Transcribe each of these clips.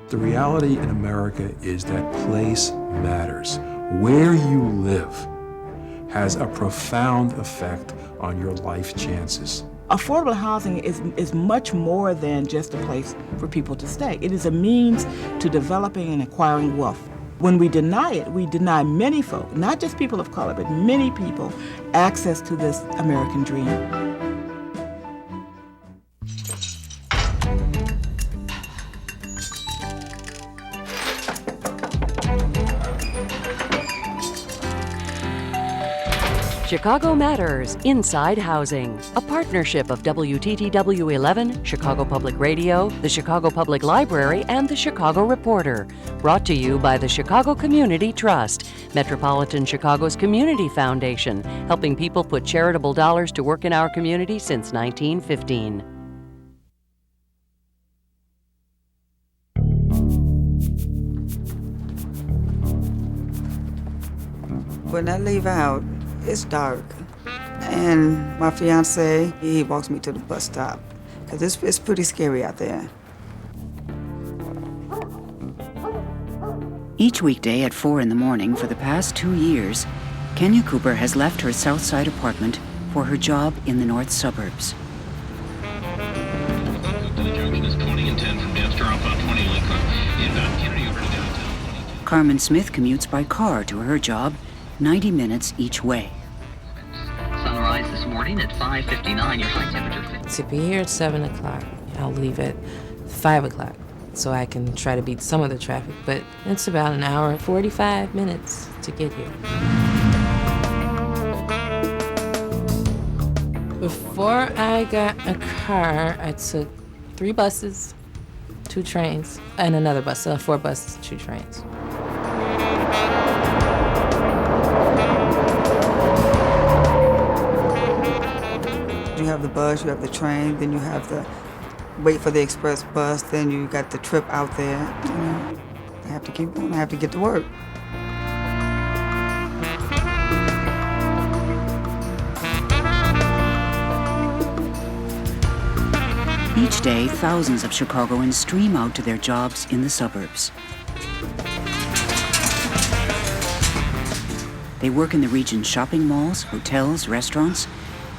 The reality in America is that place matters. Where you live has a profound effect on your life chances. Affordable housing is much more than just a place for people to stay. It is a means to developing and acquiring wealth. When we deny it, we deny many folk, not just people of color, but many people, access to this American dream. Chicago Matters Inside Housing, a partnership of WTTW 11, Chicago Public Radio, the Chicago Public Library, and the Chicago Reporter. Brought to you by the Chicago Community Trust, Metropolitan Chicago's community foundation, helping people put charitable dollars to work in our community since 1915. When I leave out, it's dark, and my fiance, he walks me to the bus stop, because it's pretty scary out there. Each weekday at 4 in the morning for the past 2 years, Kenya Cooper has left her South Side apartment for her job in the north suburbs. The junction is 20 and 10 from Dempster off on 20 Lincoln. Inbound Kennedy over to downtown. Carmen Smith commutes by car to her job, 90 minutes each way. Sunrise this morning at 5:59. Your high temperature. To be here at 7 o'clock, I'll leave at 5 o'clock so I can try to beat some of the traffic, but it's about an hour and 45 minutes to get here. Before I got a car, I took 3 buses, 2 trains, and another bus, so 4 buses, 2 trains. You have the bus, you have the train, then you have the wait for the express bus, then you got the trip out there. You know, I have to keep going, I have to get to work. Each day, thousands of Chicagoans stream out to their jobs in the suburbs. They work in the region's shopping malls, hotels, restaurants,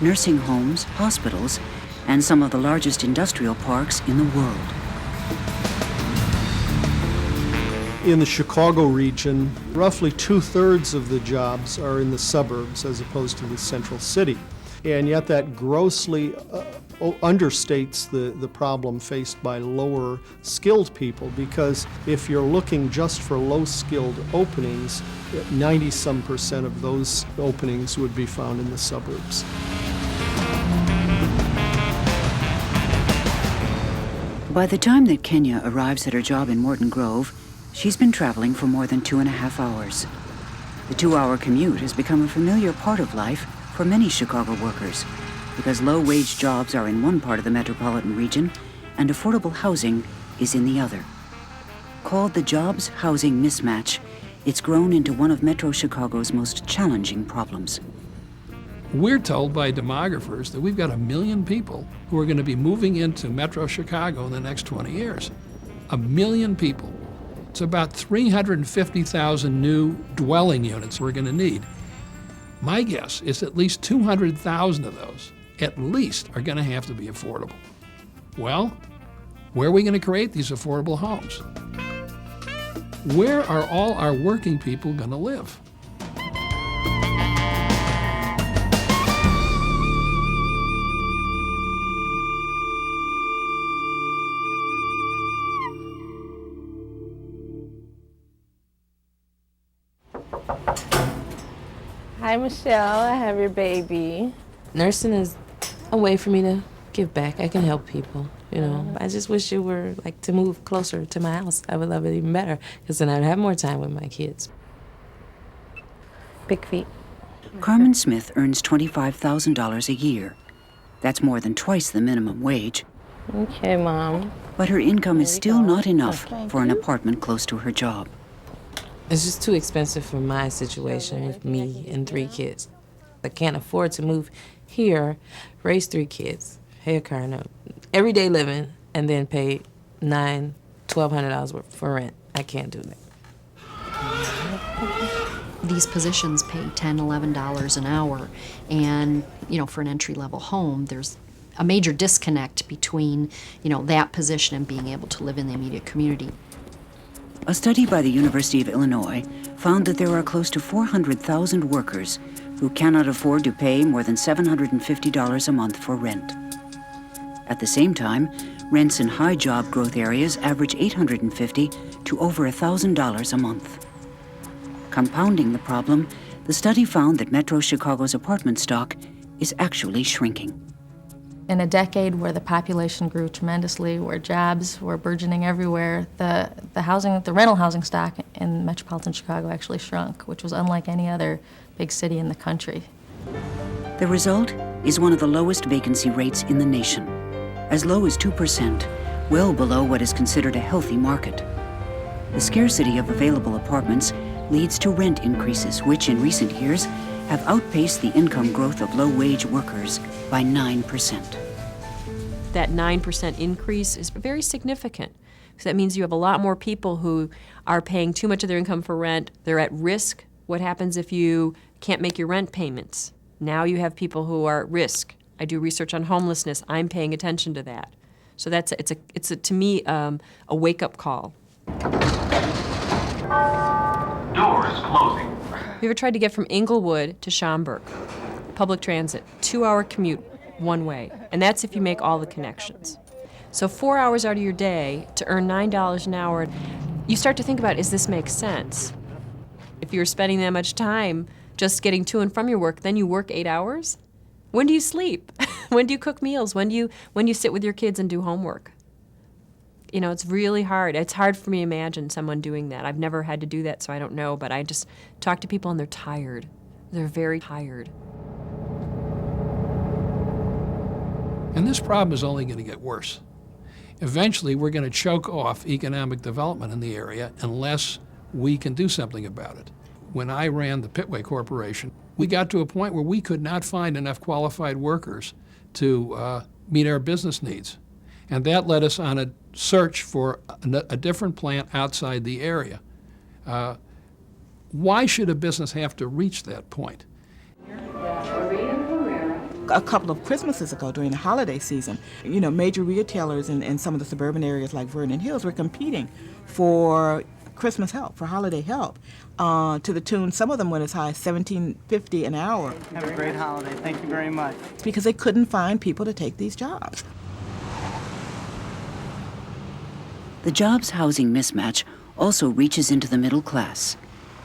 nursing homes, hospitals, and some of the largest industrial parks in the world. In the Chicago region, roughly 2/3 of the jobs are in the suburbs as opposed to the central city. And yet that grossly understates the problem faced by lower skilled people, because if you're looking just for low skilled openings, 90-some% of those openings would be found in the suburbs. By the time that Kenya arrives at her job in Morton Grove, she's been traveling for more than 2.5 hours. The 2-hour commute has become a familiar part of life for many Chicago workers, because low-wage jobs are in one part of the metropolitan region and affordable housing is in the other. Called the jobs-housing mismatch, it's grown into one of Metro Chicago's most challenging problems. We're told by demographers that we've got 1 million people who are going to be moving into Metro Chicago in the next 20 years. 1 million people. It's about 350,000 new dwelling units we're going to need. My guess is at least 200,000 of those, at least, are going to have to be affordable. Well, where are we going to create these affordable homes? Where are all our working people going to live? Hi, Michelle. I have your baby. Nursing is a way for me to give back. I can help people, you know. I just wish it were like to move closer to my house. I would love it even better, because then I'd have more time with my kids. Big feet. Carmen Smith earns $25,000 a year. That's more than twice the minimum wage. Okay, Mom. But her income is still not enough for an apartment close to her job. It's just too expensive for my situation with me and 3 kids. I can't afford to move here, raise 3 kids, pay a car note, everyday living, and then pay $9 $1,200 for rent. I can't do that. These positions pay $10, $11 an hour, and for an entry-level home, there's a major disconnect between that position and being able to live in the immediate community. A study by the University of Illinois found that there are close to 400,000 workers who cannot afford to pay more than $750 a month for rent. At the same time, rents in high job growth areas average $850 to over $1,000 a month. Compounding the problem, the study found that Metro Chicago's apartment stock is actually shrinking. In a decade where the population grew tremendously, where jobs were burgeoning everywhere, the rental housing stock in metropolitan Chicago actually shrunk, which was unlike any other big city in the country. The result is one of the lowest vacancy rates in the nation, as low as 2%, well below what is considered a healthy market. The scarcity of available apartments leads to rent increases, which in recent years have outpaced the income growth of low-wage workers by 9%. That 9% increase is very significant, because that means you have a lot more people who are paying too much of their income for rent. They're at risk. What happens if you can't make your rent payments? Now you have people who are at risk. I do research on homelessness. I'm paying attention to that. So it's to me a wake-up call. Doors closing. Have you ever tried to get from Inglewood to Schaumburg? Public transit, 2-hour commute, one way. And that's if you make all the connections. So 4 hours out of your day to earn $9 an hour, you start to think about, does this make sense? If you're spending that much time just getting to and from your work, then you work 8 hours? When do you sleep? When do you cook meals? When do you sit with your kids and do homework? It's really hard. It's hard for me to imagine someone doing that. I've never had to do that, so I don't know, but I just talk to people and they're tired. They're very tired. And this problem is only going to get worse. Eventually, we're going to choke off economic development in the area unless we can do something about it. When I ran the Pitway Corporation, we got to a point where we could not find enough qualified workers to meet our business needs. And that led us on a search for a different plant outside the area. Why should a business have to reach that point? A couple of Christmases ago during the holiday season, major retailers in some of the suburban areas like Vernon Hills were competing for Christmas help, for holiday help, to the tune, some of them went as high as $17.50 an hour. Have a great holiday. Thank you very much. Because they couldn't find people to take these jobs. The jobs housing mismatch also reaches into the middle class,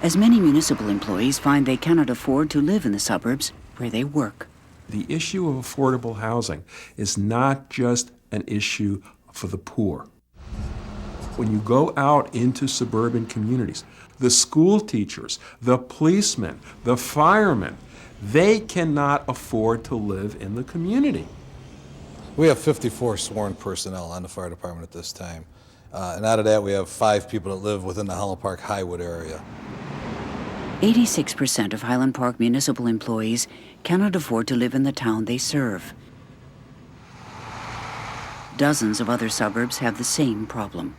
as many municipal employees find they cannot afford to live in the suburbs where they work. The issue of affordable housing is not just an issue for the poor. When you go out into suburban communities, the school teachers, the policemen, the firemen, they cannot afford to live in the community. We have 54 sworn personnel on the fire department at this time. And out of that, we have 5 people that live within the Highland Park Highwood area. 86% of Highland Park municipal employees cannot afford to live in the town they serve. Dozens of other suburbs have the same problem.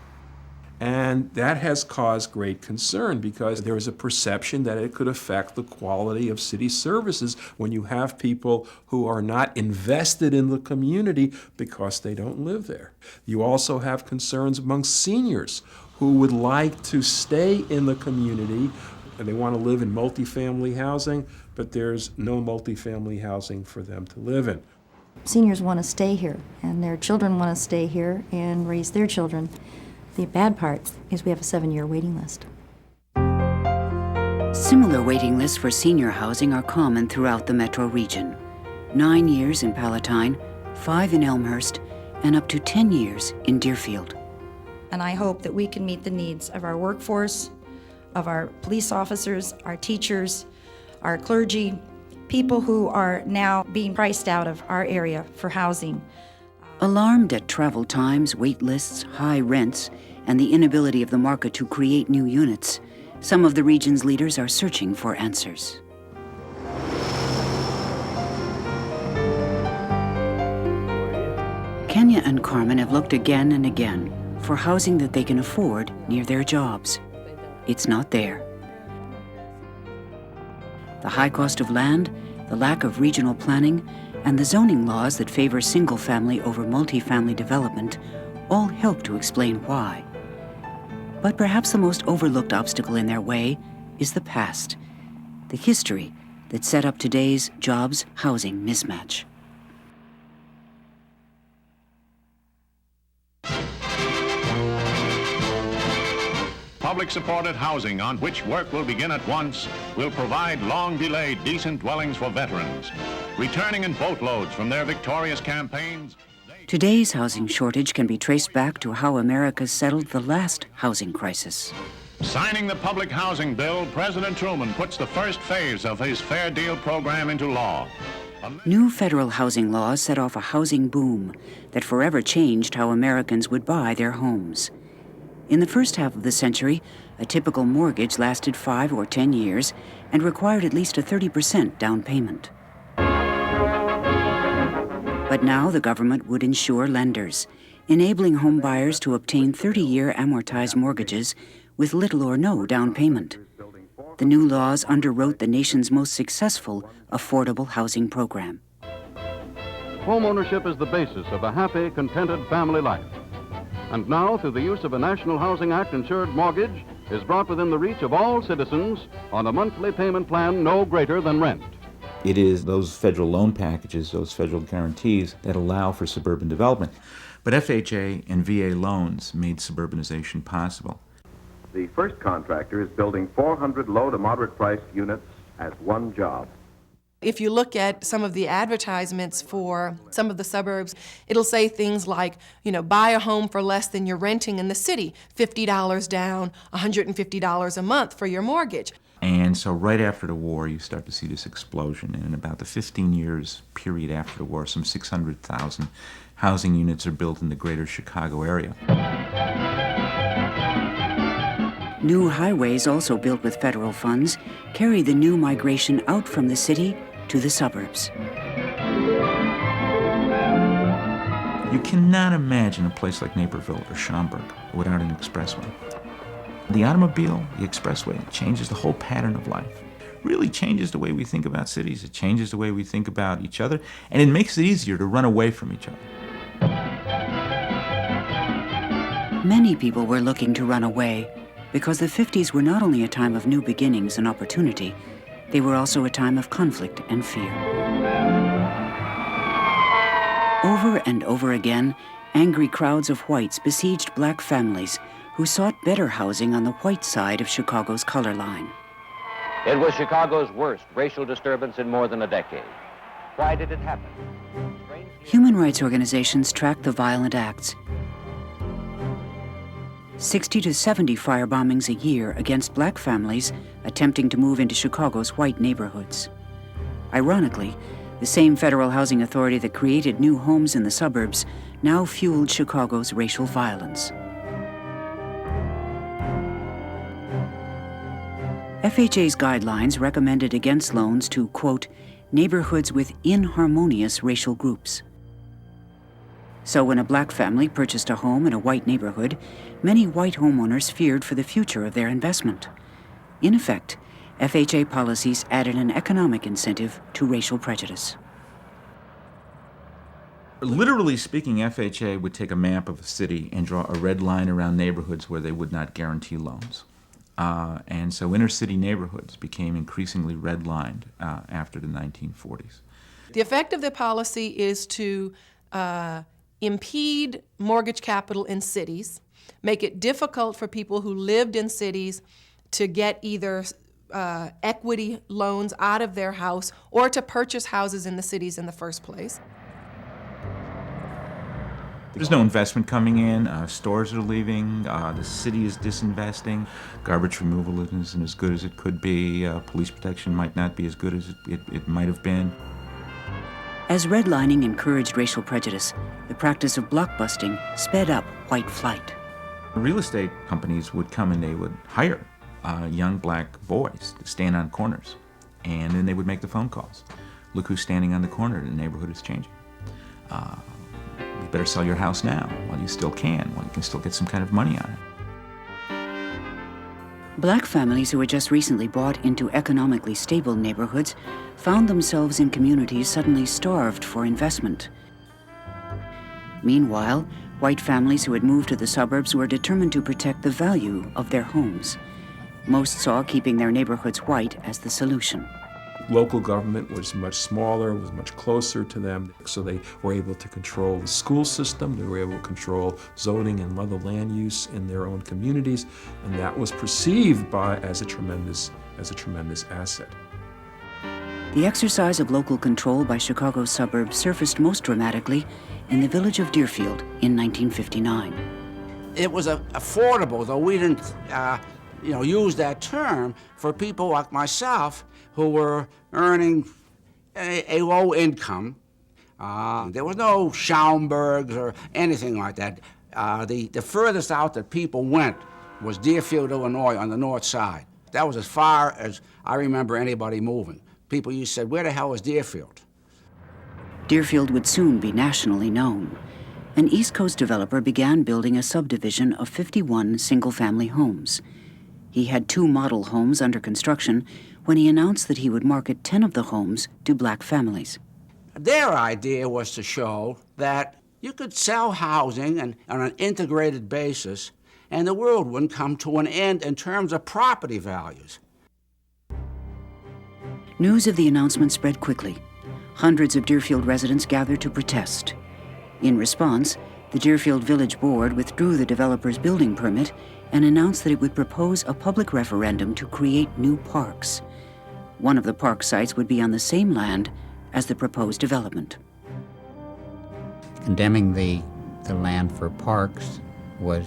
And that has caused great concern because there is a perception that it could affect the quality of city services when you have people who are not invested in the community because they don't live there. You also have concerns among seniors who would like to stay in the community and they want to live in multifamily housing, but there's no multifamily housing for them to live in. Seniors want to stay here, and their children want to stay here and raise their children. The bad part is we have a 7-year waiting list. Similar waiting lists for senior housing are common throughout the metro region. 9 years in Palatine, 5 in Elmhurst, and up to 10 years in Deerfield. And I hope that we can meet the needs of our workforce, of our police officers, our teachers, our clergy, people who are now being priced out of our area for housing. Alarmed at travel times, wait lists, high rents, and the inability of the market to create new units, some of the region's leaders are searching for answers. Kenya and Carmen have looked again and again for housing that they can afford near their jobs. It's not there. The high cost of land, the lack of regional planning, and the zoning laws that favor single-family over multifamily development all help to explain why. But perhaps the most overlooked obstacle in their way is the past, the history that set up today's jobs-housing mismatch. Public-supported housing on which work will begin at once will provide long-delayed decent dwellings for veterans. Returning in boatloads from their victorious campaigns, Today's housing shortage can be traced back to how America settled the last housing crisis. signing the public housing bill, President Truman puts the first phase of his Fair Deal program into law. New federal housing laws set off a housing boom that forever changed how Americans would buy their homes. In the first half of the century, a typical mortgage lasted 5 or 10 years and required at least a 30% down payment. But now the government would insure lenders, enabling home buyers to obtain 30-year amortized mortgages with little or no down payment. The new laws underwrote the nation's most successful affordable housing program. Homeownership is the basis of a happy, contented family life. And now, through the use of a National Housing Act insured mortgage, is brought within the reach of all citizens on a monthly payment plan no greater than rent. It is those federal loan packages, those federal guarantees that allow for suburban development. But FHA and VA loans made suburbanization possible. The first contractor is building 400 low to moderate priced units as one job. If you look at some of the advertisements for some of the suburbs, it'll say things like, buy a home for less than you're renting in the city, $50 down, $150 a month for your mortgage. And so right after the war, you start to see this explosion. And in about the 15 years period after the war, some 600,000 housing units are built in the greater Chicago area. New highways, also built with federal funds, carry the new migration out from the city to the suburbs. You cannot imagine a place like Naperville or Schaumburg without an expressway. The automobile, the expressway, changes the whole pattern of life. Really changes the way we think about cities. It changes the way we think about each other, and it makes it easier to run away from each other. Many people were looking to run away because the 50s were not only a time of new beginnings and opportunity, they were also a time of conflict and fear. Over and over again, angry crowds of whites besieged black families who sought better housing on the white side of Chicago's color line. It was Chicago's worst racial disturbance in more than a decade. Why did it happen? Human rights organizations tracked the violent acts. 60 to 70 firebombings a year against black families attempting to move into Chicago's white neighborhoods. Ironically, the same federal housing authority that created new homes in the suburbs now fueled Chicago's racial violence. FHA's guidelines recommended against loans to, quote, neighborhoods with inharmonious racial groups. So when a black family purchased a home in a white neighborhood, many white homeowners feared for the future of their investment. In effect, FHA policies added an economic incentive to racial prejudice. Literally speaking, FHA would take a map of a city and draw a red line around neighborhoods where they would not guarantee loans. And so inner city neighborhoods became increasingly redlined after the 1940s. The effect of the policy is to impede mortgage capital in cities, make it difficult for people who lived in cities to get either equity loans out of their house or to purchase houses in the cities in the first place. There's no investment coming in, stores are leaving, the city is disinvesting, garbage removal isn't as good as it could be, police protection might not be as good as it might have been. As redlining encouraged racial prejudice, the practice of blockbusting sped up white flight. Real estate companies would come and they would hire young black boys to stand on corners, and then they would make the phone calls. Look who's standing on the corner, the neighborhood is changing. better sell your house now while you still can, while you can still get some kind of money on it. Black families who had just recently bought into economically stable neighborhoods found themselves in communities suddenly starved for investment. Meanwhile, white families who had moved to the suburbs were determined to protect the value of their homes. Most saw keeping their neighborhoods white as the solution. Local government was much smaller, was much closer to them, so they were able to control the school system, they were able to control zoning and other land use in their own communities, and that was perceived as a tremendous asset. The exercise of local control by Chicago's suburbs surfaced most dramatically in the village of Deerfield in 1959. It was affordable, though we didn't use that term, for people like myself who were earning a low income. There was no Schaumburgs or anything like that. The furthest out that people went was Deerfield, Illinois, on the north side. That was as far as I remember anybody moving. People used to say, where the hell is Deerfield? Deerfield would soon be nationally known. An East Coast developer began building a subdivision of 51 single-family homes. He had 2 model homes under construction when he announced that he would market 10 of the homes to black families. Their idea was to show that you could sell housing on an integrated basis and the world wouldn't come to an end in terms of property values. News of the announcement spread quickly. Hundreds of Deerfield residents gathered to protest. In response, the Deerfield Village Board withdrew the developer's building permit and announced that it would propose a public referendum to create new parks. One of the park sites would be on the same land as the proposed development. Condemning the land for parks was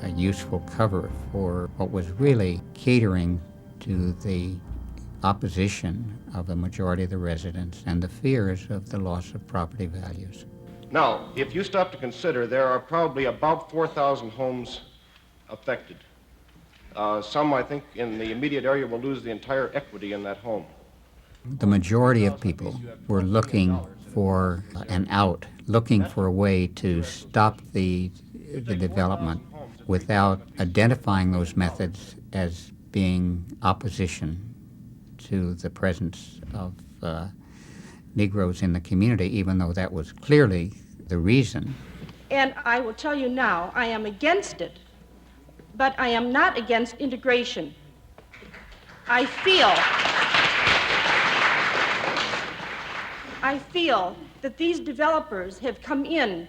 a useful cover for what was really catering to the opposition of the majority of the residents and the fears of the loss of property values. Now, if you stop to consider, there are probably about 4,000 homes affected. Some, I think, in the immediate area will lose the entire equity in that home. The majority of people were looking for an out, looking for a way to stop the development without identifying those methods as being opposition to the presence of Negroes in the community, even though that was clearly the reason. And I will tell you now, I am against it, but I am not against integration. I feel that these developers have come in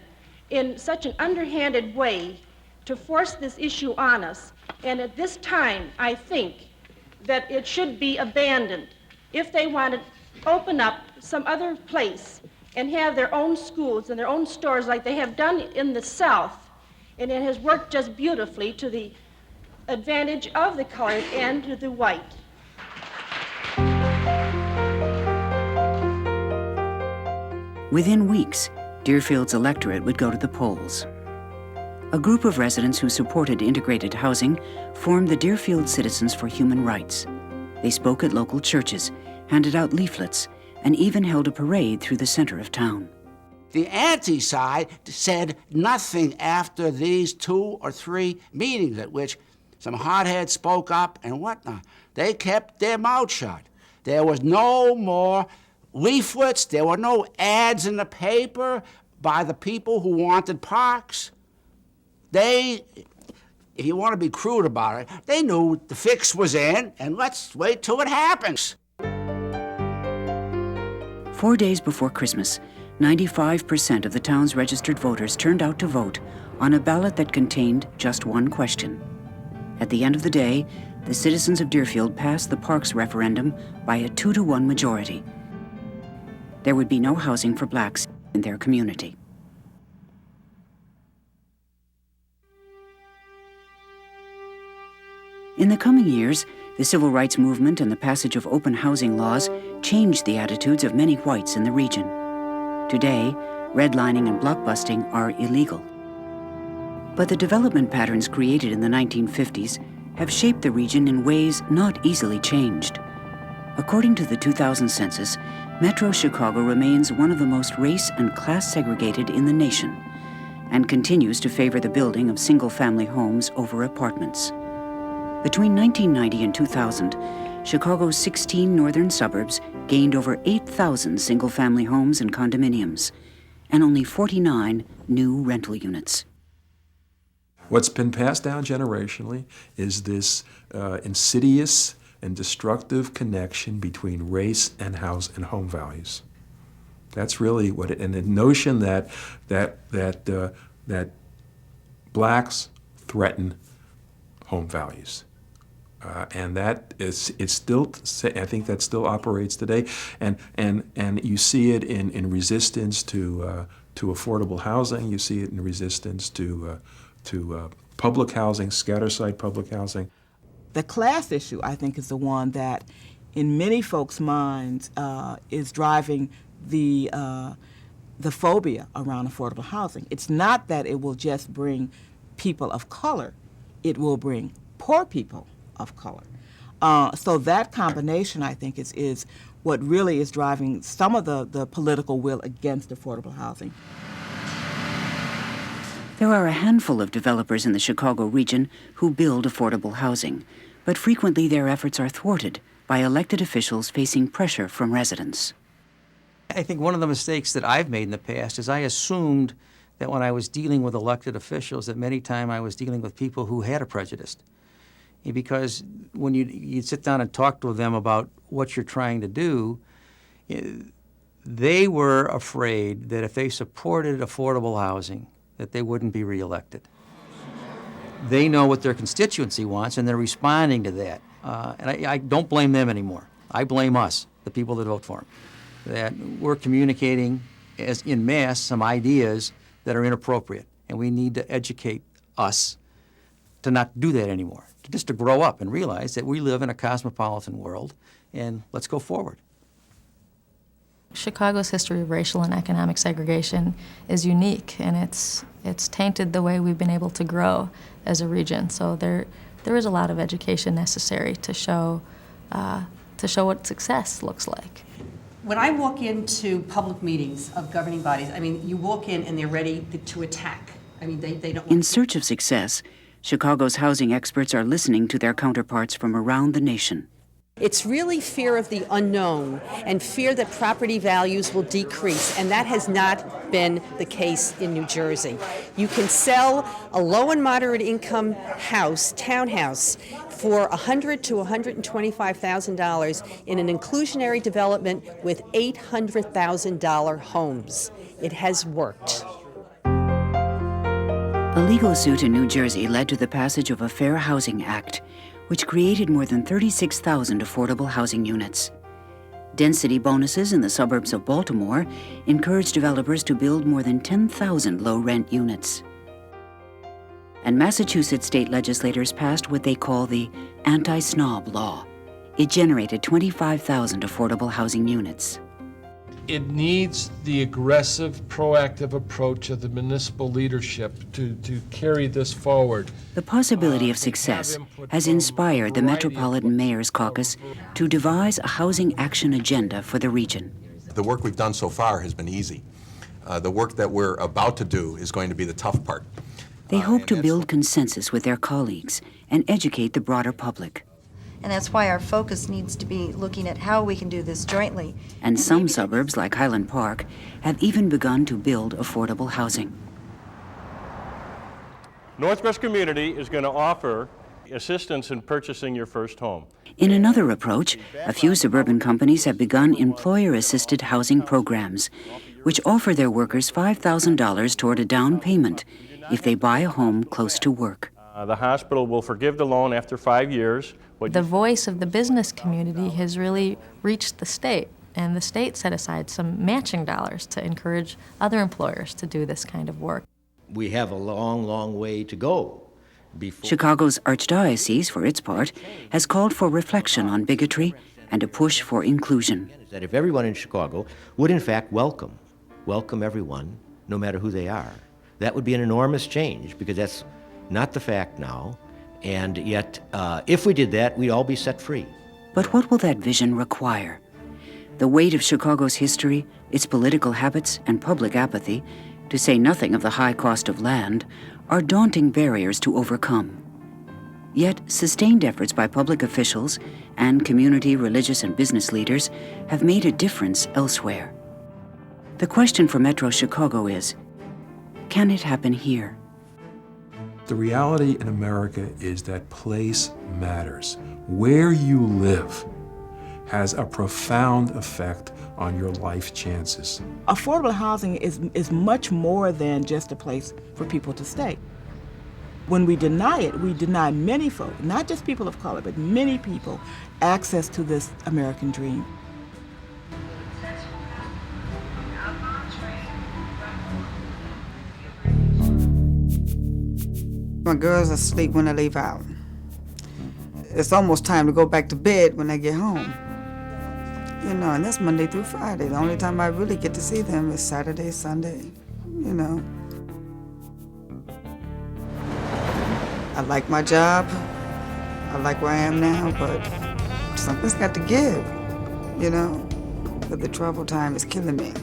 such an underhanded way to force this issue on us, and at this time, I think that it should be abandoned. If they want to open up some other place and have their own schools and their own stores like they have done in the South, and it has worked just beautifully to the advantage of the colored and to the white. Within weeks, Deerfield's electorate would go to the polls. A group of residents who supported integrated housing formed the Deerfield Citizens for Human Rights. They spoke at local churches, handed out leaflets, and even held a parade through the center of town. The anti-side said nothing after these 2 or 3 meetings at which some hotheads spoke up and whatnot. They kept their mouth shut. There was no more leaflets. There were no ads in the paper by the people who wanted parks. They, if you want to be crude about it, they knew the fix was in, and let's wait till it happens. 4 days before Christmas, 95% of the town's registered voters turned out to vote on a ballot that contained just one question. At the end of the day, the citizens of Deerfield passed the parks referendum by a 2-to-1 majority. There would be no housing for blacks in their community. In the coming years, the civil rights movement and the passage of open housing laws changed the attitudes of many whites in the region. Today, redlining and blockbusting are illegal. But the development patterns created in the 1950s have shaped the region in ways not easily changed. According to the 2000 census, Metro Chicago remains one of the most race and class segregated in the nation. and continues to favor the building of single-family homes over apartments. Between 1990 and 2000, Chicago's 16 northern suburbs gained over 8,000 single-family homes and condominiums, and only 49 new rental units. What's been passed down generationally is this insidious and destructive connection between race and house and home values. That's really what it, and the notion that blacks threaten home values. And that is, it's still, I think that still operates today, and you see it in resistance to affordable housing. You see it in resistance to public housing, scatter-site public housing. The class issue, I think, is the one that, in many folks' minds, is driving the phobia around affordable housing. It's not that it will just bring people of color; it will bring poor people of color. So that combination, I think, is what really is driving some of the political will against affordable housing. There are a handful of developers in the Chicago region who build affordable housing, but frequently their efforts are thwarted by elected officials facing pressure from residents. I think one of the mistakes that I've made in the past is I assumed that when I was dealing with elected officials that many times I was dealing with people who had a prejudice. Because when you sit down and talk to them about what you're trying to do, they were afraid that if they supported affordable housing, that they wouldn't be reelected. They know what their constituency wants, and they're responding to that. And I don't blame them anymore. I blame us, the people that vote for them, that we're communicating as in mass some ideas that are inappropriate, and we need to educate us to not do that anymore, just to grow up and realize that we live in a cosmopolitan world, and let's go forward. Chicago's history of racial and economic segregation is unique, and it's tainted the way we've been able to grow as a region. So there is a lot of education necessary to show what success looks like. When I walk into public meetings of governing bodies, I mean, you walk in and they're ready to attack. I mean, they don't. In search of success, Chicago's housing experts are listening to their counterparts from around the nation. It's really fear of the unknown and fear that property values will decrease, and that has not been the case in New Jersey. You can sell a low and moderate income house, townhouse, for $100,000 to $125,000 in an inclusionary development with $800,000 homes. It has worked. A legal suit in New Jersey led to the passage of a Fair Housing Act, which created more than 36,000 affordable housing units. Density bonuses in the suburbs of Baltimore encouraged developers to build more than 10,000 low-rent units. And Massachusetts state legislators passed what they call the anti-snob law. It generated 25,000 affordable housing units. It needs the aggressive, proactive approach of the municipal leadership to carry this forward. The possibility of success has inspired the Metropolitan Mayor's Caucus to devise a housing action agenda for the region. The work we've done so far has been easy. The work that we're about to do is going to be the tough part. They hope to build consensus with their colleagues and educate the broader public. And that's why our focus needs to be looking at how we can do this jointly. And some suburbs, like Highland Park, have even begun to build affordable housing. Northwest Community is going to offer assistance in purchasing your first home. In another approach, a few suburban companies have begun employer-assisted housing programs, which offer their workers $5,000 toward a down payment if they buy a home close to work. The hospital will forgive the loan after 5 years. The voice of the business community has really reached the state, and the state set aside some matching dollars to encourage other employers to do this kind of work. We have a long, long way to go. Chicago's Archdiocese, for its part, has called for reflection on bigotry and a push for inclusion. That if everyone in Chicago would in fact welcome everyone, no matter who they are, that would be an enormous change, because that's not the fact now. And yet, if we did that, we'd all be set free. But what will that vision require? The weight of Chicago's history, its political habits, and public apathy to say nothing of the high cost of land, are daunting barriers to overcome. Yet, sustained efforts by public officials and community, religious, and business leaders have made a difference elsewhere. The question for Metro Chicago is, can it happen here? The reality in America is that place matters. Where you live has a profound effect on your life chances. Affordable housing is much more than just a place for people to stay. When we deny it, we deny many folk, not just people of color, but many people, access to this American dream. My girls are asleep when I leave out. It's almost time to go back to bed when I get home. You know, and that's Monday through Friday. The only time I really get to see them is Saturday, Sunday, you know. I like my job. I like where I am now, but something's got to give, you know. But the travel time is killing me.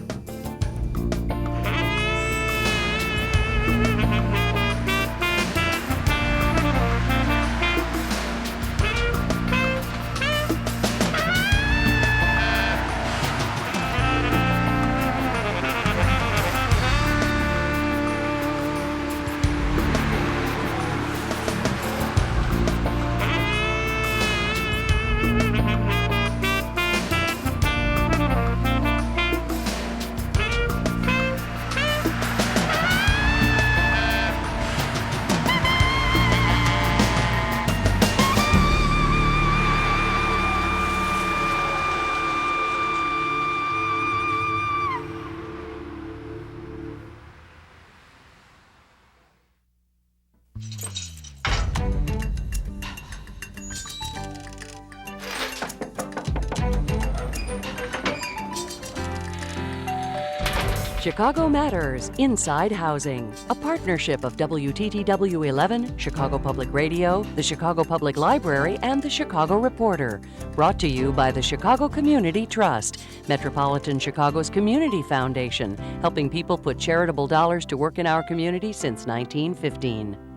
Chicago Matters Inside Housing, a partnership of WTTW 11, Chicago Public Radio, the Chicago Public Library, and the Chicago Reporter. Brought to you by the Chicago Community Trust, Metropolitan Chicago's community foundation, helping people put charitable dollars to work in our community since 1915.